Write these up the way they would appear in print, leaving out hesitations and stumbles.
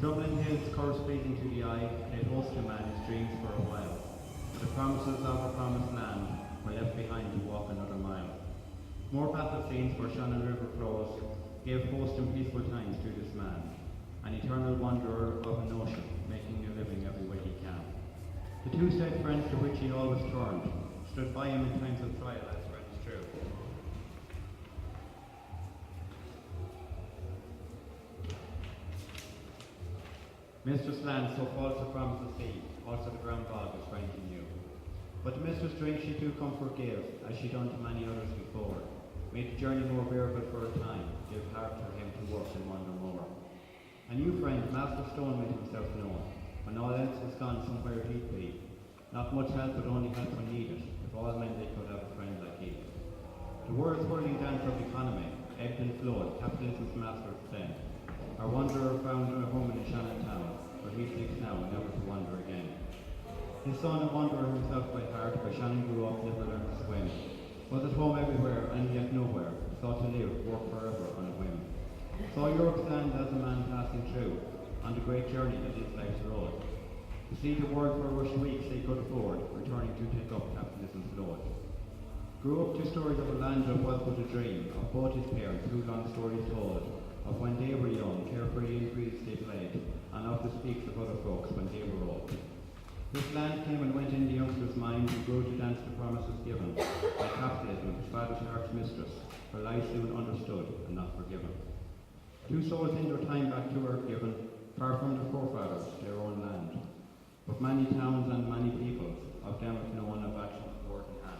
Troubling hills corresponding to the eye, they host a man his dreams for a while. The promises of a promised land were left behind to walk another mile. More battle scenes where Shannon River flows gave host and peaceful times to this man, an eternal wanderer of an ocean, making a living every way he can. The two stout friends to which he always turned stood by him in times of trial as friends true. Mistress Land, so false a promise of sea, also the ground bog is ranking you. But the mistress drink she too comfort gave, as she done to many others before, made the journey more bearable for a time, gave heart for him to work and wander more. A new friend, Master Stone, made himself known, when all else was gone somewhere he'd be. Not much help, but only help when needed, if all men they could have a friend like he. The world's whirling dance of economy, ebbed and flowed, capitalism's masters then. Our wanderer found a home in Shannon town, where he seeks now, never to wander again. His son, a wanderer himself by heart, where Shannon grew up, never learned to swim. Was at home everywhere, and yet nowhere, thought to live, work forever on a whim. Saw Europe's land as a man passing through, on the great journey that is life's road. To see the world for rushed weeks they could afford, returning to take up capitalism's load. Grew up to stories of a land that was but a dream, of both his parents, who long stories told, of when they were young, carefree in fields they played, and of the speaks of other folks when they were old. This land came and went in the youngster's mind, who grew to dance the promises given, by capitalism, his father's heart's mistress, her lies soon understood and not forgiven. Two souls in their time back to earth given, far from their forefathers, their own land. But many towns and many peoples, of them if no one of actions word in hand.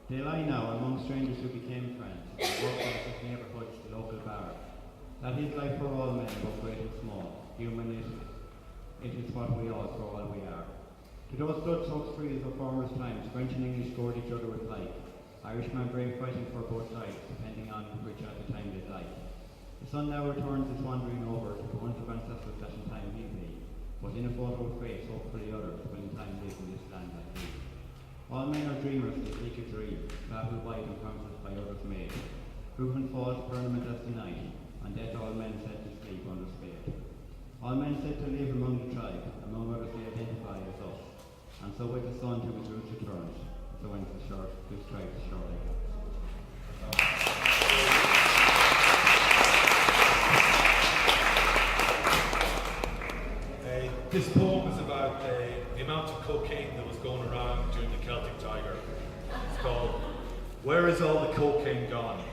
They lie now among strangers who became friends, and work out his neighbourhoods, the local bar. That is life for all men, both great and small. Human it is what we all, for all we are. To those blood-soaked streets of former times, French and English scored each other with like. Irishmen brave fighting for both sides, depending on which at the time they like. The sun now returns his wandering over to the ones of ancestors that in time leave me, but in a photo of face, hopefully others will in time live in this land like me. All men are dreamers, they seek a dream, babble wide and promises by others made. Proven false, permanent as denied, and death all men said to sleep under spade. All men said to live among the tribe, among others they identify as us. And so with the sun to his roots returns, so ends this tribe's short This poem is about the amount of cocaine that was going around during the Celtic Tiger. It's called, Where is All the Cocaine Gone?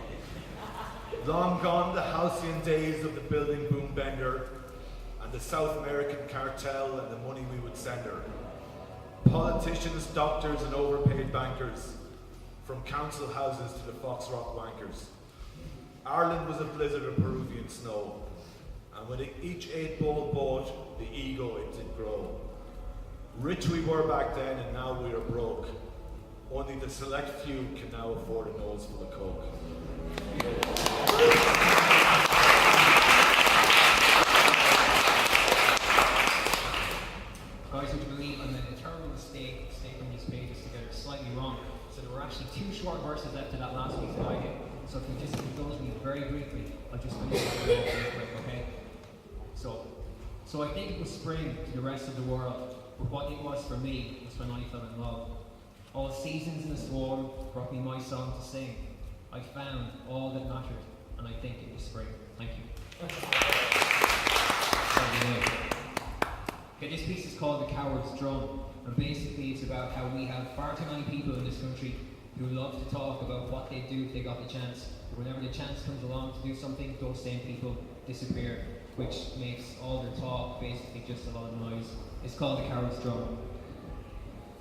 Long gone the halcyon days of the building boom bender and the South American cartel and the money we would send her. Politicians, doctors and overpaid bankers, from council houses to the Foxrock wankers. Ireland was a blizzard of Peruvian snow. And when each 8-bowl boat, the ego it did grow. Rich we were back then, and now we are broke. Only the select few can now afford a nose full of coke. Guys, would you believe I'm an eternal mistake stapling these pages together slightly wrong? So there were actually 2 short verses left to that last week's idea. So if you just indulge me very briefly, I'll just finish that real quick, okay? So I think it was spring to the rest of the world, but what it was for me was when I fell in love. All seasons in the swarm brought me my song to sing. I found all that mattered, and I think it was spring. Thank you. Okay, this piece is called The Coward's Drum, and basically it's about how we have far too many people in this country who love to talk about what they do if they got the chance. But whenever the chance comes along to do something, those same people disappear, which makes all their talk basically just a lot of noise. It's called The Coward's Drum.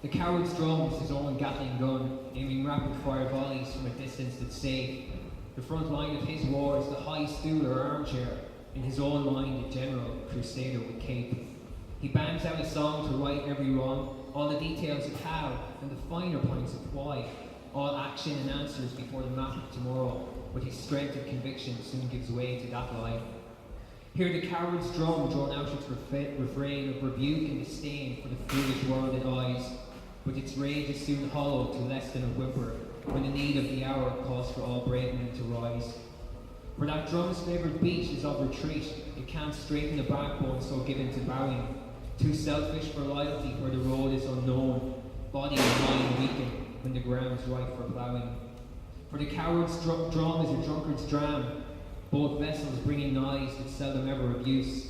The Coward's Drum is his own Gatling gun, aiming rapid-fire volleys from a distance that's safe. The front line of his war is the high stool or armchair, in his own mind a general crusader with cape. He bangs out a song to right every wrong, all the details of how and the finer points of why, all action and answers before the map of tomorrow, but his strength of conviction soon gives way to that lie. Hear the coward's drum drawn out its refrain of rebuke and disdain for the foolish world it eyes. but its rage is soon hollowed to less than a whimper when the need of the hour calls for all brave men to rise. For that drum's favoured beat is of retreat, it can't straighten the backbone so given to bowing, too selfish for loyalty where the road is unknown, body and mind weaken when the ground's ripe for ploughing. For the coward's drum is a drunkard's dram, both vessels bringing knives that seldom ever abuse.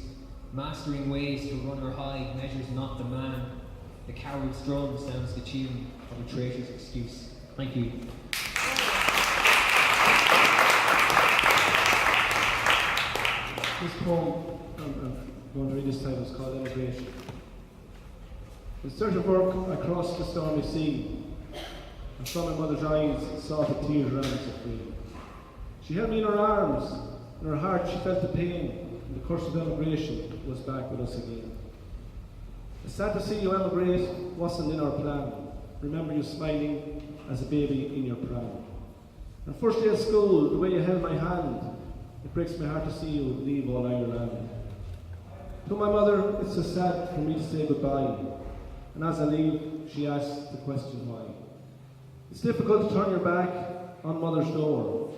Mastering ways to run or hide measures not the man. The coward's drum sounds the tune of a traitor's excuse. Thank you. This poem, I'm going to read this title, it's called Emigration. In search of work, I crossed the stormy sea, and from my mother's eyes saw the tears ran so free. She held me in her arms, in her heart she felt the pain, and the curse of emigration was back with us again. It's sad to see you emigrate, wasn't in our plan. Remember you smiling as a baby in your pram. And first day of school, the way you held my hand, it breaks my heart to see you leave all Ireland. To my mother, it's so sad for me to say goodbye. And as I leave, she asks the question why. It's difficult to turn your back on mother's door,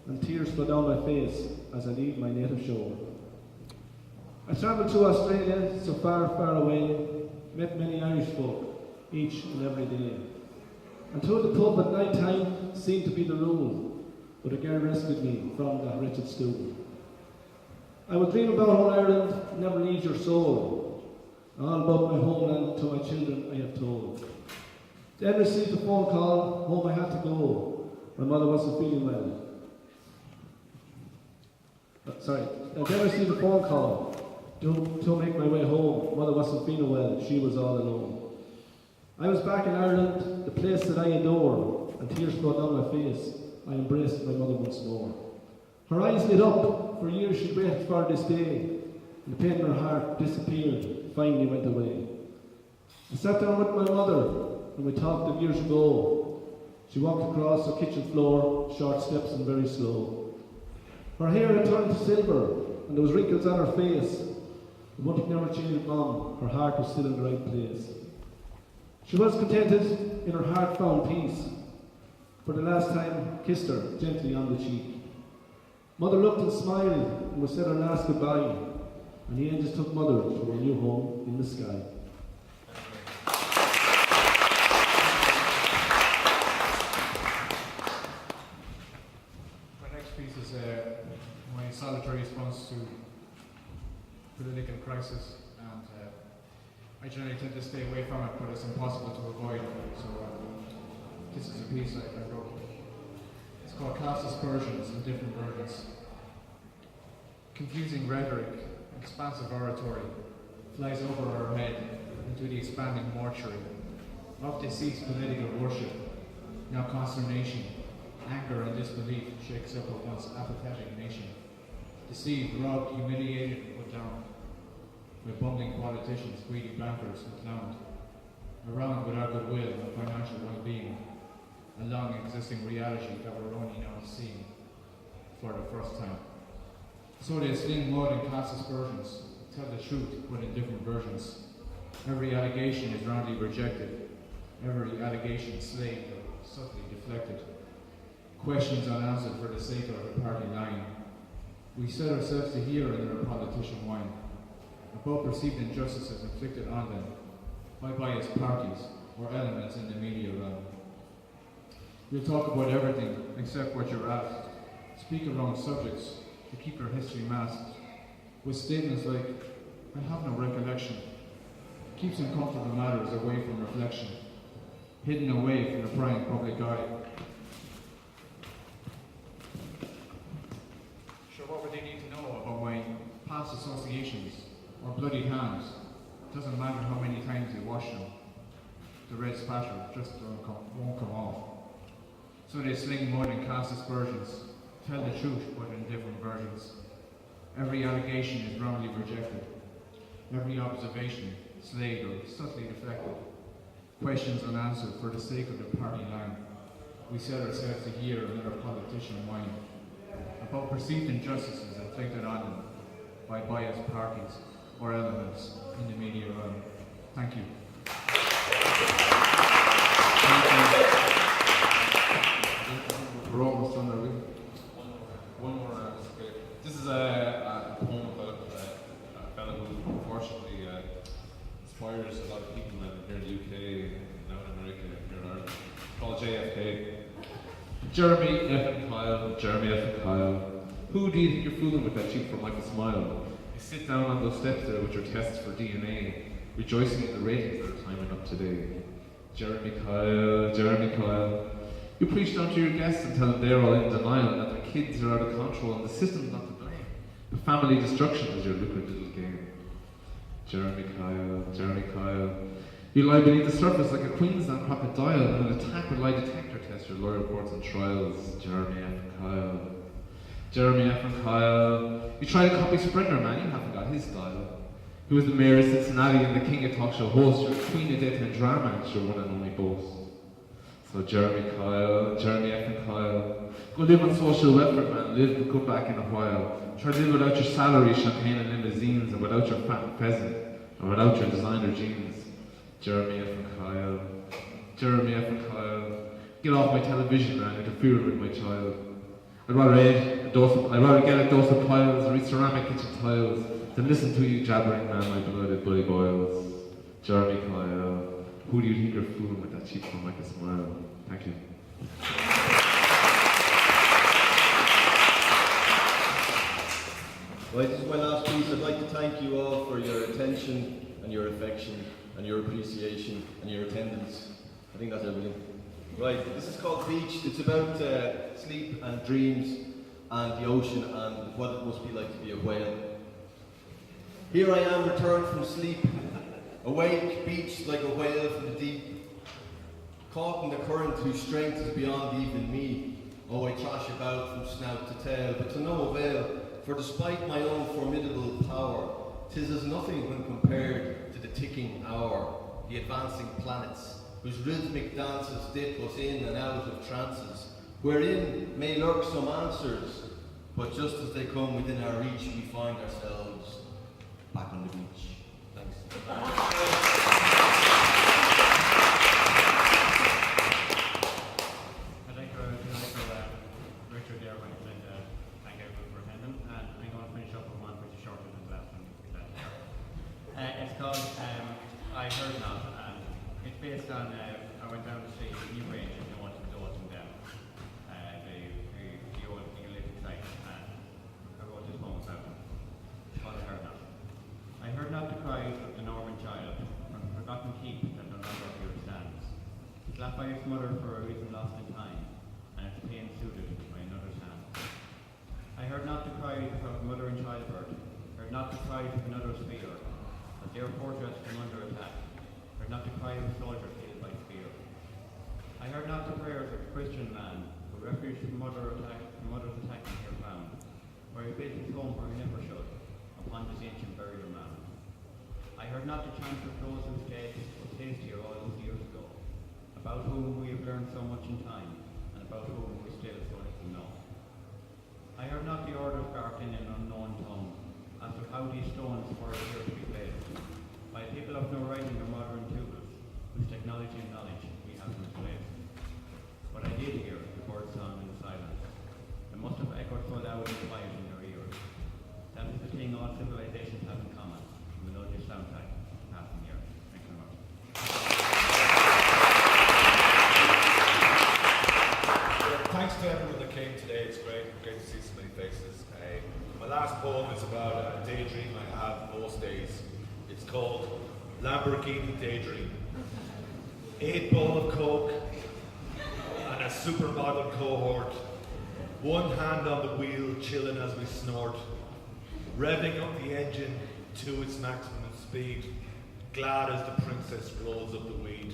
and tears flow down my face as I leave my native shore. I travelled to Australia, so far, far away, met many Irish folk, each and every day. And to the pub at night time seemed to be the rule, but a girl rescued me from that wretched stool. I will dream about old Ireland, never leave your soul. All about my homeland to my children I have told. Then received a phone call, home I had to go. My mother wasn't feeling well. Then received a phone call to make my way home. Mother wasn't feeling well, she was all alone. I was back in Ireland, the place that I adore, and tears flowed down my face. I embraced my mother once more. Her eyes lit up, for years she waited for this day, and the pain in her heart disappeared, finally went away. I sat down with my mother, and we talked of years ago. She walked across the kitchen floor, short steps and very slow. Her hair had turned to silver, and there was wrinkles on her face. But one thing never changed, Mom, her heart was still in the right place. She was contented, in her heart found peace. For the last time, kissed her gently on the cheek. Mother looked and smiled, and we said our last goodbye. And the angels took Mother to her new home in the sky. My next piece is my solitary response to political crisis, and I generally tend to stay away from it, but it's impossible to avoid. So this is a piece I wrote. It's called Cast Aspersions in Different Versions. Confusing rhetoric, expansive oratory, flies over our head into the expanding mortuary of deceased political worship. Now consternation, anger and disbelief shakes up a once apathetic nation. Deceived, robbed, humiliated, and put down. By bumbling politicians, greedy bankers, and clowned. Around with our goodwill and financial well-being. A long existing reality that we're only now seeing for the first time. So they sling mud and cast aspersions, tell the truth but in different versions. Every allegation is roundly rejected, every allegation slayed or subtly deflected. Questions unanswered for the sake of the party line. We set ourselves to hear another politician whine about perceived injustices inflicted on them by biased parties or elements in the media realm. You'll talk about everything except what you're asked. Speak around subjects to keep your history masked. With statements like, I have no recollection. Keeps uncomfortable matters away from reflection. Hidden away from the prying public eye. Sure, what would they need to know about my past associations or bloody hands? Doesn't matter how many times you wash them. The red spatter just won't come off. So they sling mud and cast aspersions, tell the truth but in different versions. Every allegation is roundly rejected, every observation slayed or subtly deflected. Questions unanswered for the sake of the party line. We set ourselves to hear another politician whine about perceived injustices inflicted on them by biased parties or elements in the media realm. Thank you. We're almost done, are we? One more. Okay. This is a poem about a fellow who unfortunately inspires a lot of people here in the UK, now in America, here in Ireland. Called JFK. Jeremy F. and Kyle, Jeremy F. and Kyle. Who do you think you're fooling with that cheap for Michael Smile? You sit down on those steps there with your tests for DNA, rejoicing in the ratings that are climbing up today. Jeremy Kyle, Jeremy Kyle. You preach down to your guests and tell them they're all in denial, that their kids are out of control and the system's not to blame. But family destruction is your lucrative little game. Jeremy Kyle, Jeremy Kyle. You lie beneath the surface like a Queensland crocodile and an attack with lie detector test your lawyer reports and trials. Jeremy F. and Kyle. Jeremy F. and Kyle. You try to copy Springer, man, you haven't got his style. He was the mayor of Cincinnati and the king of talk show host. You're a queen of death and drama, it's your one and only boast. So Jeremy Kyle, Jeremy F. and Kyle. Go live on social welfare, man, live but come back in a while. Try to live without your salary, champagne and limousines, and without your fat pheasant, and without your designer jeans. Jeremy F. and Kyle, Jeremy F. and Kyle. Get off my television, man, interfering with my child. I'd rather get a dose of piles or eat ceramic kitchen tiles than listen to you jabbering, man, my beloved Buddy Boyles. Jeremy Kyle. Who do you think you're fooling with that cheap from Michael Smile? Thank you. Right, this is my last piece. I'd like to thank you all for your attention and your affection and your appreciation and your attendance. I think that's everything. Right, this is called Beach. It's about sleep and dreams and the ocean and what it must be like to be a whale. Here I am returned from sleep, awake, beached like a whale from the deep, caught in the current whose strength is beyond even me. Oh, I trash about from snout to tail, but to no avail, for despite my own formidable power, 'tis as nothing when compared to the ticking hour, the advancing planets, whose rhythmic dances dip us in and out of trances, wherein may lurk some answers, but just as they come within our reach, we find ourselves back on the beach. Thanks. I'd like to Richard there and thank everyone for attending, and I'm going to finish up with one which is shorter than the last one. It's called I Heard Not, and it's based on I went down to see New Range and I wanted to do it from them. The old Neolithic site, and I wrote this poem about it. It's called I Heard Not. I heard not the cries of the Norman child from forgotten keep that no longer here stands. Slapped by its mother for a reason lost in time, and its pain soothed by another's hand. I heard not the cries of mother in childbirth, heard not the cries of another's fear, but their portraits from under attack, heard not the cry of a soldier killed by spear. I heard not the prayers of a Christian man, who refuge from mother's attacking here found, where he built his home where he never should, upon this ancient burial mound. I heard not the chant of those whose dead was tastier all those years ago, about whom we have learned so much in time, and about whom we still so little know. I heard not the orders barked in an unknown tongue, as to how these stones were here to be placed, by people of no writing or modern tools, whose technology and knowledge we have misplaced. But I did hear the bird song in the silence. It must have echoed so loud and quiet in their ears. That is the thing all civilizations have in common, a melodious soundtrack passing here. Thanks very much. Thanks to everyone that came today. It's great to see so many faces. My last poem is about a daydream I have most days. It's called Lamborghini Daydream. 8 bowl of Coke and a supermodel cohort. One hand on the wheel, chilling as we snort. Revving up the engine to its maximum speed. Glad as the princess rolls up the weed.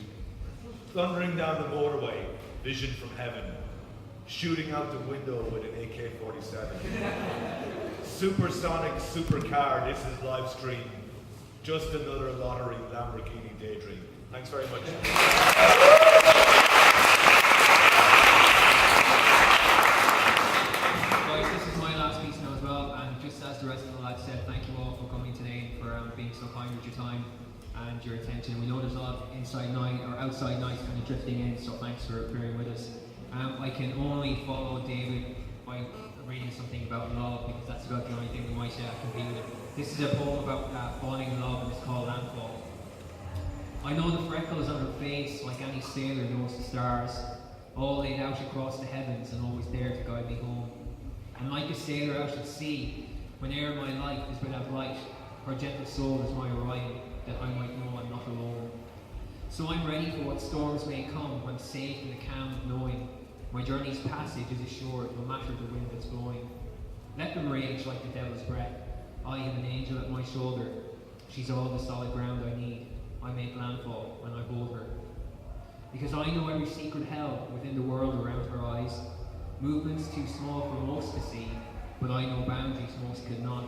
Thundering down the motorway, vision from heaven. Shooting out the window with an AK-47. Supersonic supercar, this is live stream. Just another lottery Lamborghini daydream. Thanks very much. Guys, this is my last piece now as well, and just as the rest of the lads said, thank you all for coming today and for being so kind with your time and your attention. We know there's a lot of inside night or outside nights kind of drifting in, so can only follow David by reading something about love, because that's about the only thing we might compete with it. This is a poem about falling in love, and it's called Landfall. I know the freckles on her face, like any sailor knows the stars, all laid out across the heavens and always there to guide me home. And like a sailor out at sea, whene'er my life is without light, her gentle soul is my Orion, that I might know I'm not alone. So I'm ready for what storms may come, when safe in the calm of knowing my journey's passage is assured, no matter the wind that's blowing. Let them rage like the devil's breath. I have an angel at my shoulder. She's all the solid ground I need. I make landfall when I hold her. Because I know every secret held within the world around her eyes. Movements too small for most to see, but I know boundaries most could not.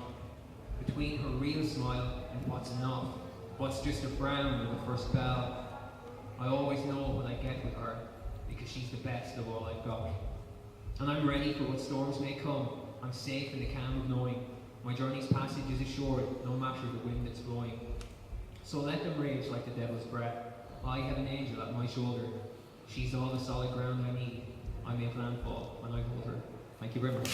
Between her real smile and what's not, what's just a frown or the first bell. I always know what I get with her, because she's the best of all I've got. And I'm ready for what storms may come. I'm safe in the calm of knowing my journey's passage is assured, no matter the wind that's blowing. So let them rage like the devil's breath. I have an angel at my shoulder. She's all the solid ground I need. I make landfall when I hold her. Thank you very much.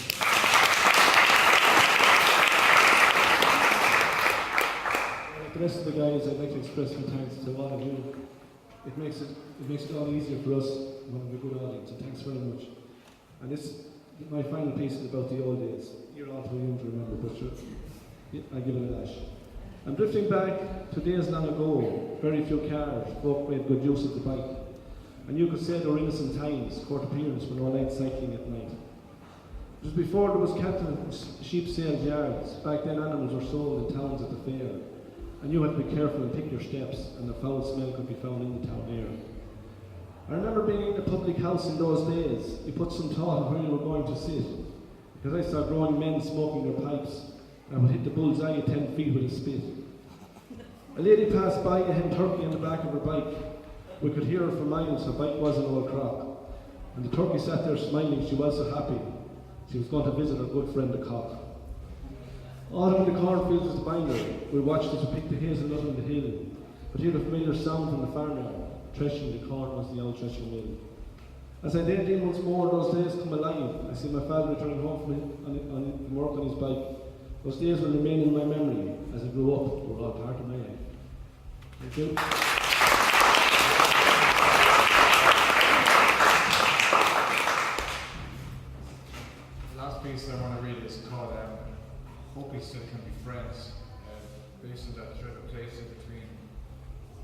Like the rest of the guys, I'd like to express my thanks to all of you. It makes it all easier for us when we have a good audience, so thanks very much. And my final piece is about the old days. You're all too young to remember, but sure, I'll give it a dash. I'm drifting back to days long ago. Very few cars, folk made good use of the bike. And you could say they were innocent times, court appearance for no light cycling at night. It was before there was cattle and sheep sales yards. Back then animals were sold in towns at the fair. And you had to be careful and pick your steps, and the foul smell could be found in the town air. I remember being in a public house in those days. You put some thought on where you were going to sit, because I saw grown men smoking their pipes, and I would hit the bullseye at 10 feet with a spit. A lady passed by, a hen turkey on the back of her bike. We could hear her for miles. Her bike was an old crock, and the turkey sat there smiling. She was so happy. She was going to visit her good friend the cock. Autumn in the cornfields was the binder. We watched as we picked the hazelnut on the hill, but hear the familiar sound from the farmyard. Threshing the corn was the old threshing mill. As I dared in once more, those days come alive. I see my father returning home from work on his bike. Those days will remain in my memory. As I grew up, they were all part of my life. Thank you. The last piece I want to read is called Hope We Still Can Be Friends, based on that thread of place in between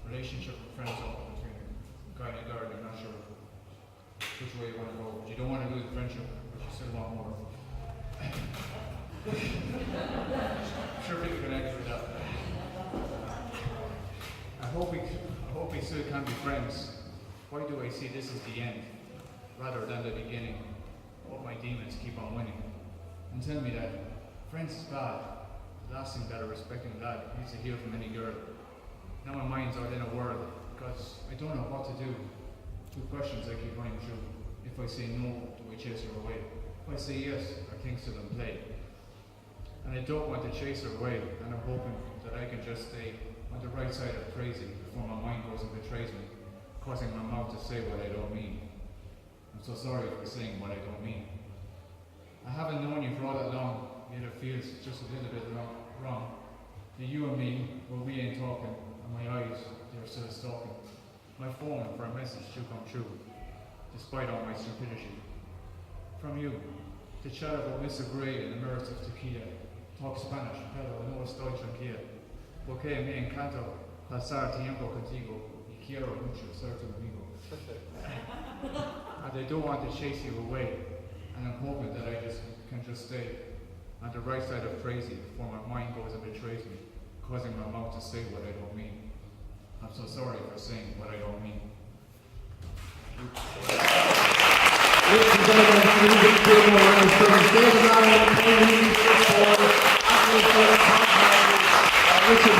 relationship and friends, between a guy and a girl. You're not sure which way you want to go, but you don't want to lose the friendship, but you still want more. I'm sure people can connect with that. I hope we still can be friends. Why do I see this as the end, rather than the beginning? What my demons keep on winning. And tell me that friends is bad. The last thing that a respecting lad needs to hear from any girl. Now my mind's out in a whirl, because I don't know what to do. Two questions I keep running through. If I say no, do I chase her away? If I say yes, are things still in play? And I don't want to chase her away, and I'm hoping that I can just stay on the right side of crazy before my mind goes and betrays me, causing my mouth to say what I don't mean. I'm so sorry for saying what I don't mean. I haven't known you for all that long, yet it feels just a little bit wrong. To you and me, well, we ain't talking, and my eyes, they're still stalking my phone for a message to come true, despite all my stupidity. From you, to chat about Mr. Gray and the merits of tequila, talk Spanish, pero no estoy tranquila, porque me encanta pasar tiempo contigo y quiero mucho ser tu amigo. And I don't want to chase you away, and I'm hoping that I can just stay on the right side of crazy before my mind goes and betrays me, causing my mouth to say what I don't mean. I'm so sorry for saying what I don't mean. Ladies and gentlemen, please give a round of applause. David Allen, Richard